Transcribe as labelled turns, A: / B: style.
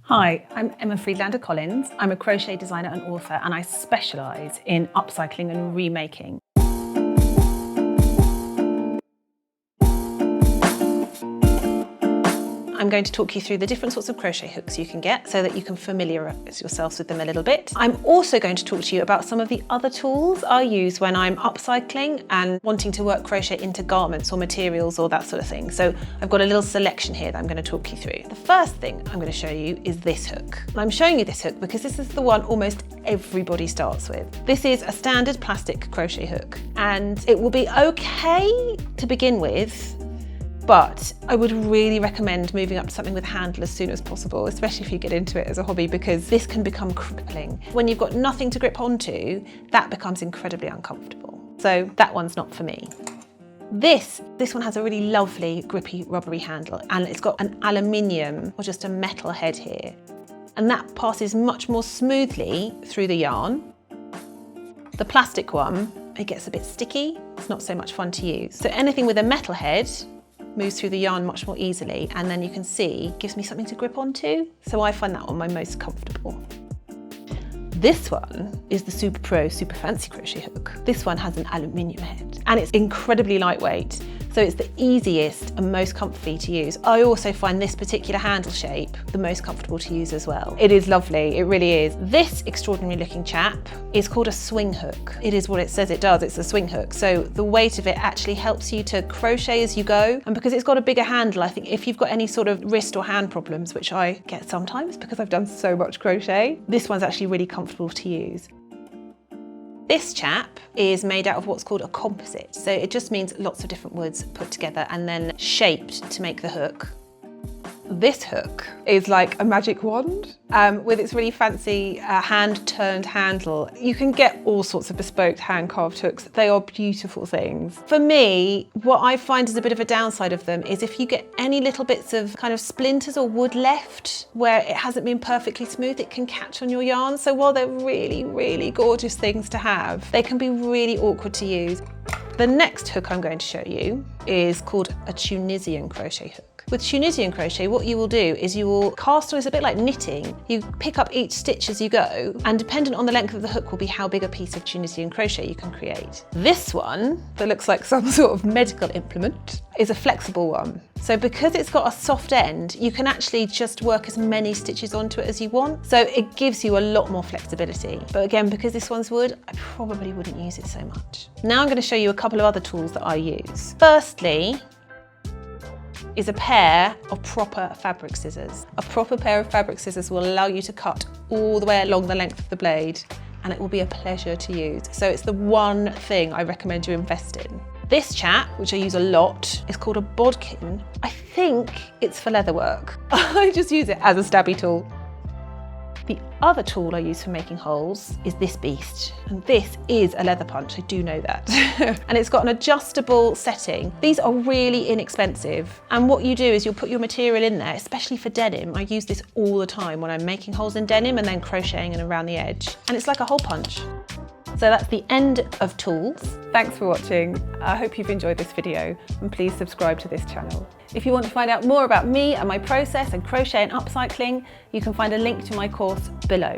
A: Hi, I'm Emma Friedlander Collins. I'm a crochet designer and author, and I specialise in upcycling and remaking. I'm going to talk you through the different sorts of crochet hooks you can get so that you can familiarise yourselves with them a little bit. I'm also going to talk to you about some of the other tools I use when I'm upcycling and wanting to work crochet into garments or materials or that sort of thing. So I've got a little selection here that I'm going to talk you through. The first thing I'm going to show you is this hook. And I'm showing you this hook because this is the one almost everybody starts with. This is a standard plastic crochet hook, and it will be okay to begin with, but I would really recommend moving up to something with a handle as soon as possible, especially if you get into it as a hobby, because this can become crippling. When you've got nothing to grip onto, that becomes incredibly uncomfortable. So that one's not for me. This one has a really lovely grippy rubbery handle, and it's got an aluminium or just a metal head here. And that passes much more smoothly through the yarn. The plastic one, it gets a bit sticky. It's not so much fun to use. So anything with a metal head moves through the yarn much more easily, and then you can see gives me something to grip onto. So I find that one my most comfortable. This one is the Super Pro Super Fancy Crochet Hook. This one has an aluminium head and it's incredibly lightweight. So it's the easiest and most comfy to use. I also find this particular handle shape the most comfortable to use as well. It is lovely, it really is. This extraordinary looking chap is called a swing hook. It is what it says it does, it's a swing hook. So the weight of it actually helps you to crochet as you go. And because it's got a bigger handle, I think if you've got any sort of wrist or hand problems, which I get sometimes because I've done so much crochet, this one's actually really comfortable to use. This chap is made out of what's called a composite. So it just means lots of different woods put together and then shaped to make the hook. This hook is like a magic wand with its really fancy hand-turned handle. You can get all sorts of bespoke hand-carved hooks. They are beautiful things. For me, what I find is a bit of a downside of them is if you get any little bits of kind of splinters or wood left where it hasn't been perfectly smooth, it can catch on your yarn. So while they're really, really gorgeous things to have, they can be really awkward to use. The next hook I'm going to show you is called a Tunisian crochet hook. With Tunisian crochet, what you will do is you will cast on, it's a bit like knitting. You pick up each stitch as you go, and dependent on the length of the hook will be how big a piece of Tunisian crochet you can create. This one, that looks like some sort of medical implement, is a flexible one. So because it's got a soft end, you can actually just work as many stitches onto it as you want. So it gives you a lot more flexibility. But again, because this one's wood, I probably wouldn't use it so much. Now I'm going to show you a couple of other tools that I use. Firstly, is a pair of proper fabric scissors. A proper pair of fabric scissors will allow you to cut all the way along the length of the blade, and it will be a pleasure to use. So it's the one thing I recommend you invest in. This chap, which I use a lot, is called a bodkin. I think it's for leather work. I just use it as a stabby tool. The other tool I use for making holes is this beast. And this is a leather punch, I do know that. And it's got an adjustable setting. These are really inexpensive. And what you do is you'll put your material in there, especially for denim. I use this all the time when I'm making holes in denim and then crocheting and around the edge. And it's like a hole punch. So that's the end of tools. Thanks for watching. I hope you've enjoyed this video, and please subscribe to this channel. If you want to find out more about me and my process and crochet and upcycling, you can find a link to my course below.